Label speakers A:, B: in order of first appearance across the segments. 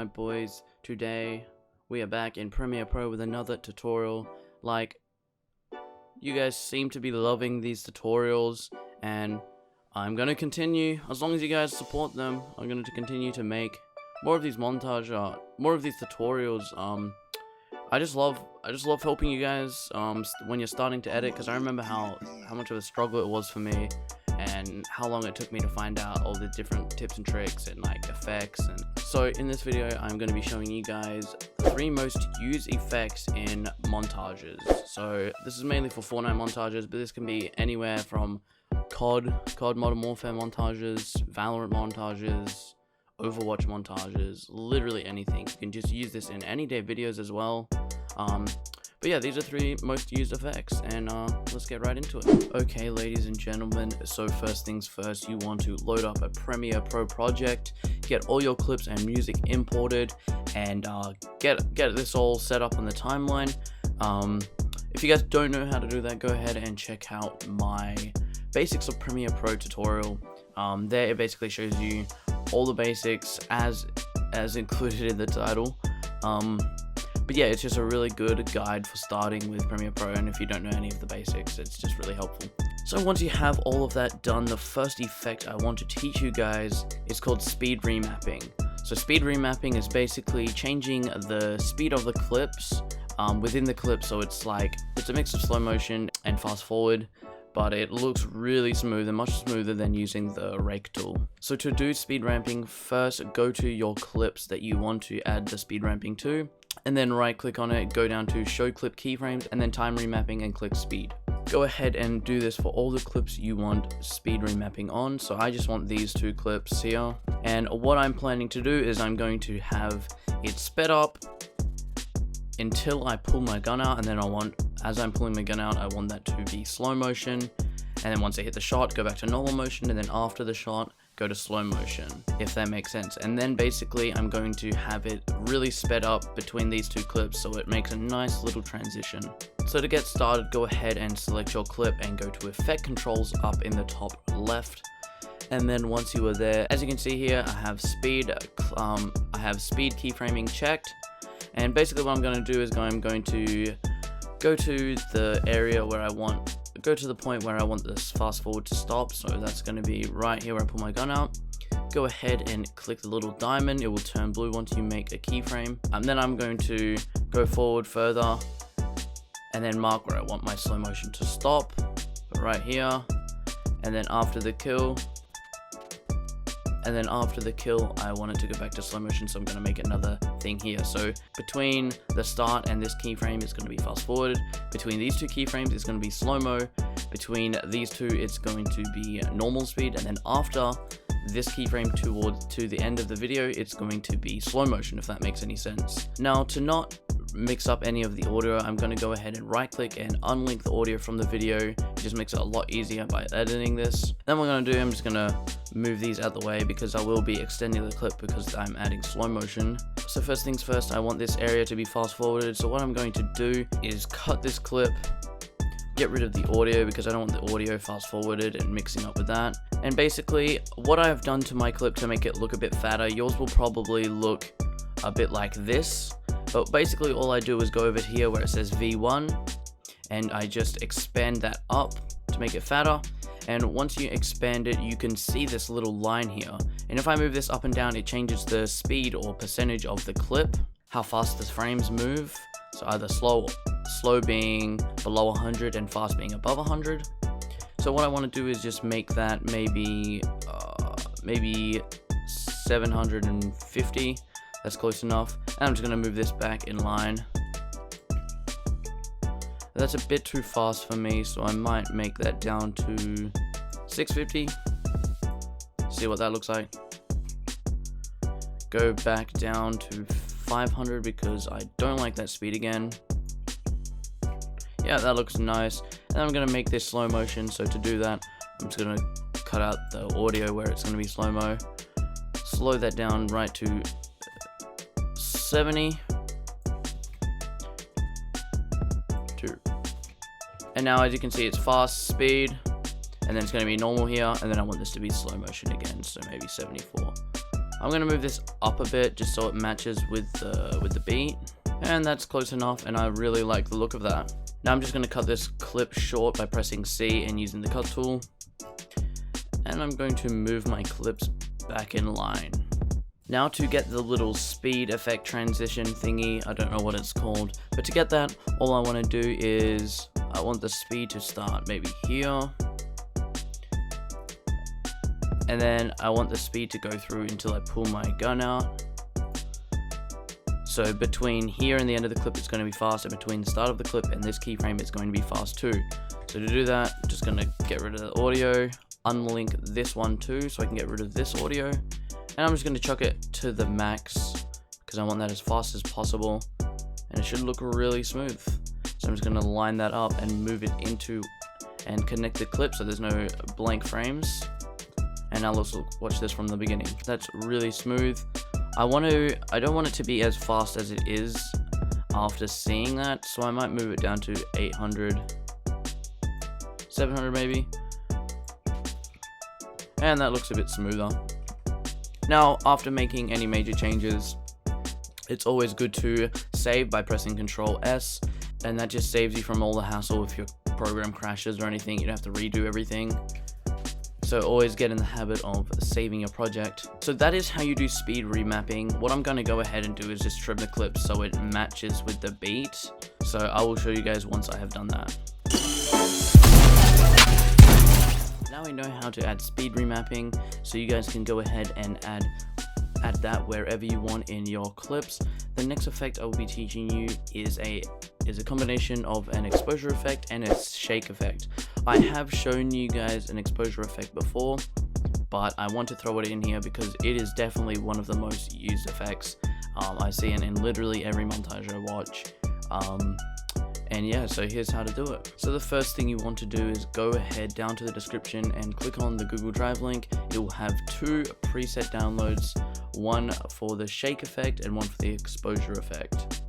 A: Fortnite boys. Today we are back in Premiere Pro with another tutorial. Like, you guys seem to be loving these tutorials, and I'm gonna continue. As long as you guys support them, I'm gonna continue to make more of these montage, more of these tutorials. I just love helping you guys when you're starting to edit, because I remember how much of a struggle it was for me, and how long it took me to find out all the different tips and tricks and like effects. And so in this video I'm going to be showing you guys the 3 most used effects in montages. So this is mainly for Fortnite montages, but this can be anywhere from COD Modern Warfare montages, Valorant montages, Overwatch montages, literally anything. You can just use this in any day videos as well. But yeah, these are 3 most used effects, and let's get right into it. Okay, ladies and gentlemen, so first things first, you want to load up a Premiere Pro project, get all your clips and music imported, and get this all set up on the timeline. If you guys don't know how to do that, go ahead and check out my Basics of Premiere Pro tutorial. There it basically shows you all the basics as included in the title. But yeah, it's just a really good guide for starting with Premiere Pro, and if you don't know any of the basics, it's just really helpful. So once you have all of that done, the first effect I want to teach you guys is called speed remapping. So speed remapping is basically changing the speed of the clips within the clip, so it's a mix of slow motion and fast forward, but it looks really smooth and much smoother than using the rake tool. So to do speed ramping, first go to your clips that you want to add the speed ramping to, and then right click on it, go down to show clip keyframes, and then time remapping and click speed. Go ahead and do this for all the clips you want speed remapping on. So I just want these 2 clips here, and what I'm planning to do is I'm going to have it sped up until I pull my gun out, and then as I'm pulling my gun out, I want that to be slow motion, and then once I hit the shot, go back to normal motion, and then after the shot, go to slow motion, if that makes sense. And then basically I'm going to have it really sped up between these 2 clips, so it makes a nice little transition. So to get started, go ahead and select your clip and go to effect controls up in the top left. And then once you are there, as you can see here, I have speed keyframing checked. And basically what I'm going to do is I'm going to go to the area where go to the point where I want this fast forward to stop. So that's going to be right here where I pull my gun out. Go ahead and click the little diamond. It will turn blue once you make a keyframe. And then I'm going to go forward further and then mark where I want my slow motion to stop, right here. And then after the kill, I want it to go back to slow motion, so I'm going to make another thing here. So between the start and this keyframe, it's going to be fast forwarded. Between these 2 keyframes, it's going to be slow-mo. Between these 2, it's going to be normal speed. And then after this keyframe to the end of the video, it's going to be slow motion, if that makes any sense. Now, to not mix up any of the audio, I'm going to go ahead and right click and unlink the audio from the video. It just makes it a lot easier by editing this. Then what I'm going to do, I'm just going to move these out the way because I will be extending the clip because I'm adding slow motion. So first things first, I want this area to be fast forwarded. So what I'm going to do is cut this clip, get rid of the audio because I don't want the audio fast forwarded and mixing up with that. And basically what I have done to my clip to make it look a bit fatter, yours will probably look a bit like this. But basically all I do is go over here where it says V1 and I just expand that up to make it fatter. And once you expand it, you can see this little line here. And if I move this up and down, it changes the speed or percentage of the clip, how fast the frames move. So either slow being below 100 and fast being above 100. So what I want to do is just make that maybe 750. That's close enough. And I'm just going to move this back in line. That's a bit too fast for me, so I might make that down to 650. See what that looks like. Go back down to 500 because I don't like that speed again. Yeah, that looks nice. And I'm going to make this slow motion, so to do that, I'm just going to cut out the audio where it's going to be slow-mo. Slow that down right to 70. And now as you can see, it's fast speed, and then it's going to be normal here, and then I want this to be slow motion again, so maybe 74. I'm gonna move this up a bit just so it matches with the beat, and that's close enough, and I really like the look of that. Now I'm just gonna cut this clip short by pressing C and using the cut tool, and I'm going to move my clips back in line. Now to get the little speed effect transition thingy, I don't know what it's called, but to get that, all I want to do is I want the speed to start maybe here, and then I want the speed to go through until I pull my gun out. So between here and the end of the clip it's going to be fast, and between the start of the clip and this keyframe it's going to be fast too. So to do that, I'm just going to get rid of the audio, unlink this one too so I can get rid of this audio, and I'm just going to chuck it to the max because I want that as fast as possible, and it should look really smooth. So I'm just going to line that up and move it into and connect the clip so there's no blank frames. And I'll also watch this from the beginning. That's really smooth. I don't want it to be as fast as it is after seeing that, so I might move it down to 800, 700 maybe. And that looks a bit smoother. Now, after making any major changes, it's always good to save by pressing Ctrl S, and that just saves you from all the hassle if your program crashes or anything. You don't have to redo everything. So always get in the habit of saving your project. So that is how you do speed remapping. What I'm going to go ahead and do is just trim the clip so it matches with the beat. So I will show you guys once I have done that. Now we know how to add speed remapping, so you guys can go ahead and add that wherever you want in your clips. The next effect I will be teaching you is a combination of an exposure effect and a shake effect. I have shown you guys an exposure effect before, but I want to throw it in here because it is definitely one of the most used effects I see in literally every montage I watch. And yeah, so here's how to do it. So the first thing you want to do is go ahead down to the description and click on the Google Drive link. It will have 2 preset downloads, one for the shake effect and one for the exposure effect.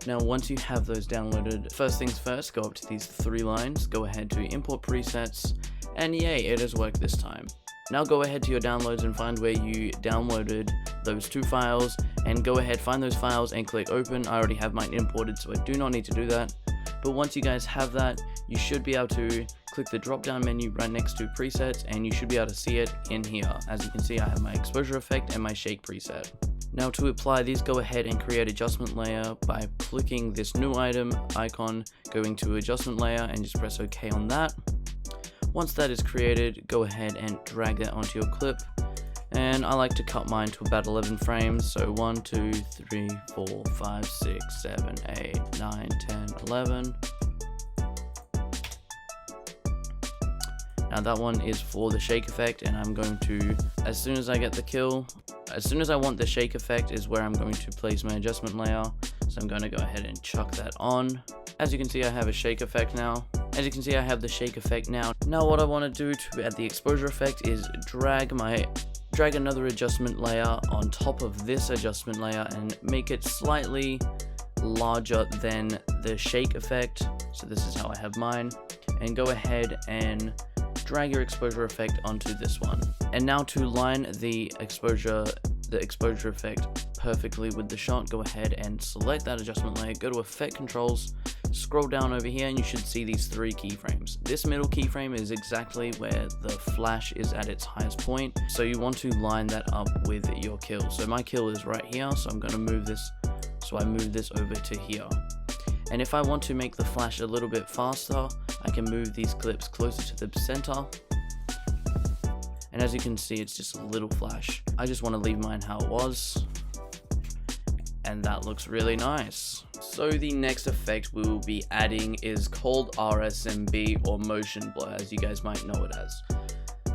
A: Now once you have those downloaded, first things first, go up to these 3 lines, go ahead to import presets, and yay, it has worked this time. Now go ahead to your downloads and find where you downloaded those 2 files, and go ahead, find those files and click open. I already have mine imported, so I do not need to do that. But once you guys have that, you should be able to click the drop down menu right next to presets, and you should be able to see it in here. As you can see, I have my exposure effect and my shake preset. Now to apply these, go ahead and create adjustment layer by clicking this new item icon, going to adjustment layer, and just press OK on that. Once that is created, go ahead and drag that onto your clip, and I like to cut mine to about 11 frames, so 1, 2, 3, 4, 5, 6, 7, 8, 9, 10, 11. Now that one is for the shake effect, and I'm going to, as soon as I get the kill, as soon as I want the shake effect is where I'm going to place my adjustment layer, so I'm going to go ahead and chuck that on. As you can see, I have a shake effect now. As you can see, I have the shake effect now. Now what I want to do to add the exposure effect is drag another adjustment layer on top of this adjustment layer and make it slightly larger than the shake effect. So this is how I have mine, and go ahead and drag your exposure effect onto this one. And now to line the exposure effect perfectly with the shot, go ahead and select that adjustment layer, go to effect controls, scroll down over here, and you should see these 3 keyframes. This middle keyframe is exactly where the flash is at its highest point, so you want to line that up with your kill. So my kill is right here, so I'm going to move this, so I move this over to here. And if I want to make the flash a little bit faster, I can move these clips closer to the center. And as you can see, it's just a little flash. I just want to leave mine how it was, and that looks really nice. So the next effect we will be adding is called RSMB, or motion blur, as you guys might know it as.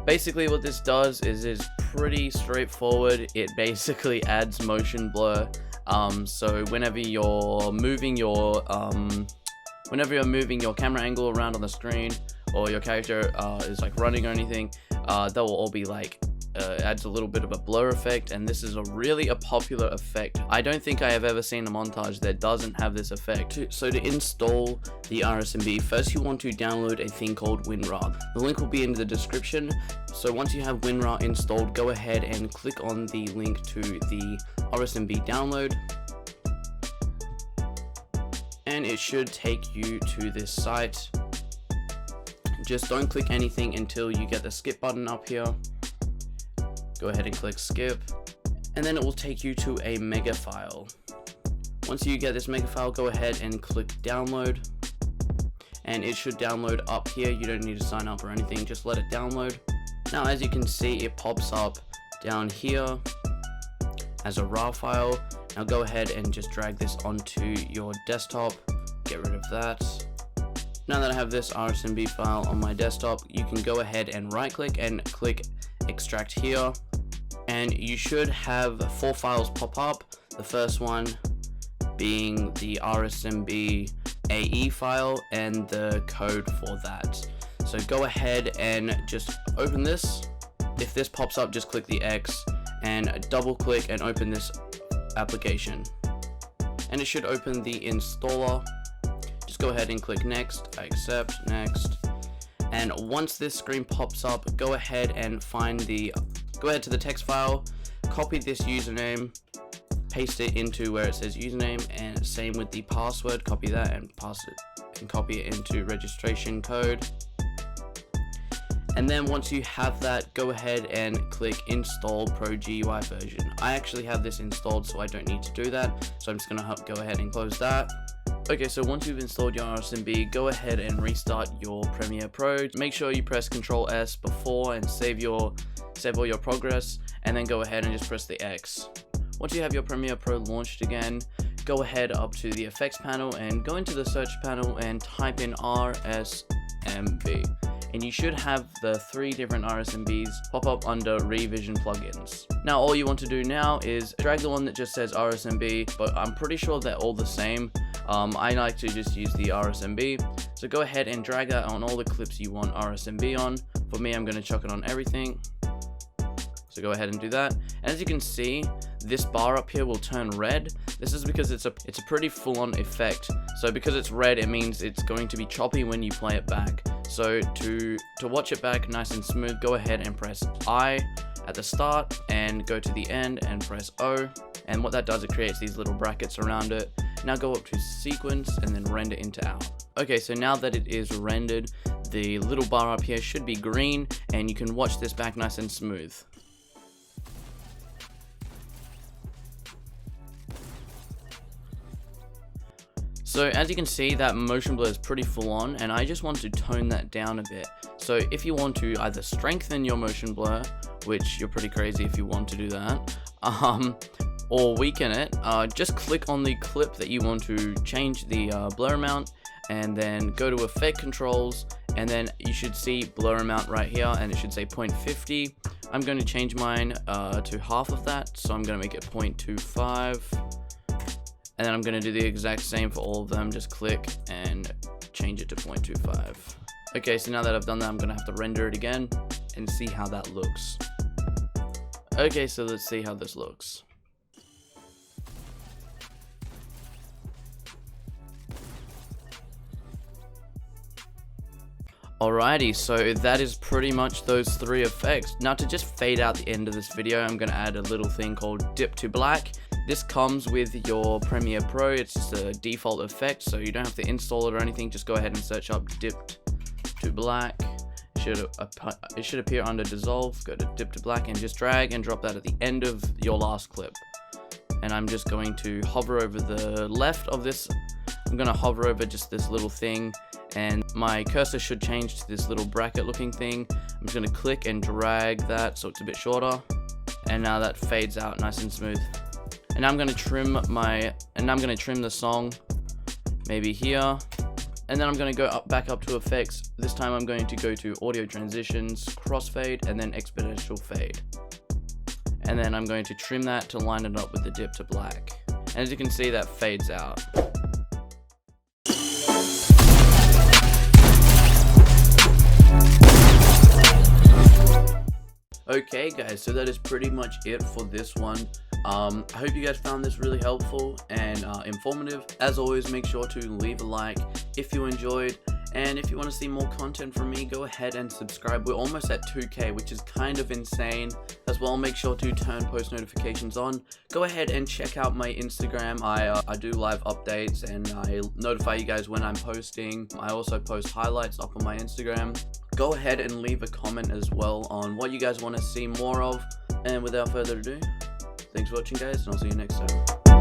A: Basically what this does is pretty straightforward. It basically adds motion blur. So whenever you're moving your camera angle around on the screen, or your character is like running or anything, that will all be like adds a little bit of a blur effect, and this is really a popular effect. I don't think I have ever seen a montage that doesn't have this effect. So to install the RSMB, first you want to download a thing called WinRAR. The link will be in the description. So once you have WinRAR installed, go ahead and click on the link to the RSMB download, and it should take you to this site. Just don't click anything until you get the skip button up here. Go ahead and click skip, and then it will take you to a mega file. Once you get this mega file, go ahead and click download, and it should download up here. You don't need to sign up or anything, just let it download. Now as you can see, it pops up down here as a RAR file. Now go ahead and just drag this onto your desktop, get rid of that. Now that I have this RSMB file on my desktop, you can go ahead and right click and click extract here, and you should have 4 files pop up. The first one being the RSMB AE file and the code for that. So go ahead and just open this. If this pops up, just click the X and double click and open this application, and it should open the installer. Just go ahead and click next, accept, next, and once this screen pops up, go ahead and go ahead to the text file, copy this username, paste it into where it says username, and same with the password, copy that and copy it into registration code. And then once you have that, go ahead and click install Pro GUI version. I actually have this installed, so I don't need to do that, so I'm just gonna go ahead and close that. Okay, so once you've installed your RSMB, go ahead and restart your Premiere Pro. Make sure you press Ctrl S before and save all your progress, and then go ahead and just press the X. Once you have your Premiere Pro launched again, go ahead up to the effects panel and go into the search panel and type in RSMB. And you should have the 3 different RSMBs pop up under revision plugins. Now all you want to do now is drag the one that just says RSMB, but I'm pretty sure they're all the same. I like to just use the RSMB, so go ahead and drag that on all the clips you want RSMB on. For me, I'm going to chuck it on everything, so go ahead and do that. And as you can see, this bar up here will turn red. This is because it's a pretty full-on effect. So because it's red, it means it's going to be choppy when you play it back. So to watch it back nice and smooth, go ahead and press I at the start and go to the end and press O, and what that does, it creates these little brackets around it. Now go up to sequence and then render into out. Okay, so now that it is rendered, the little bar up here should be green, and you can watch this back nice and smooth. So as you can see, that motion blur is pretty full on, and I just want to tone that down a bit. So if you want to either strengthen your motion blur, which you're pretty crazy if you want to do that, or weaken it, just click on the clip that you want to change the blur amount, and then go to effect controls, and then you should see blur amount right here, and it should say 0.50. I'm going to change mine to half of that, so I'm going to make it 0.25. And then I'm going to do the exact same for all of them. Just click and change it to 0.25. Okay, so now that I've done that, I'm going to have to render it again and see how that looks. Okay, so let's see how this looks. Alrighty, so that is pretty much those 3 effects. Now to just fade out the end of this video, I'm going to add a little thing called dip to black. This comes with your Premiere Pro. It's just a default effect, so you don't have to install it or anything. Just go ahead and search up dipped to black. It should appear under dissolve. Go to dip to black and just drag and drop that at the end of your last clip. And I'm just going to hover over the left of this. I'm going to hover over just this little thing, and my cursor should change to this little bracket looking thing. I'm just going to click and drag that so it's a bit shorter, and now that fades out nice and smooth. And I'm going to trim the song maybe here, and then I'm going to go back up to effects. This time I'm going to go to audio transitions, crossfade, and then exponential fade. And then I'm going to trim that to line it up with the dip to black. And as you can see, that fades out. Okay guys, so that is pretty much it for this one. I hope you guys found this really helpful and informative. As always, make sure to leave a like if you enjoyed, and if you want to see more content from me, go ahead and subscribe. We're almost at 2K, which is kind of insane. As well, make sure to turn post notifications on. Go ahead and check out my Instagram. I do live updates and I notify you guys when I'm posting. I also post highlights up on my Instagram. Go ahead and leave a comment as well on what you guys want to see more of. And without further ado, thanks for watching guys, and I'll see you next time.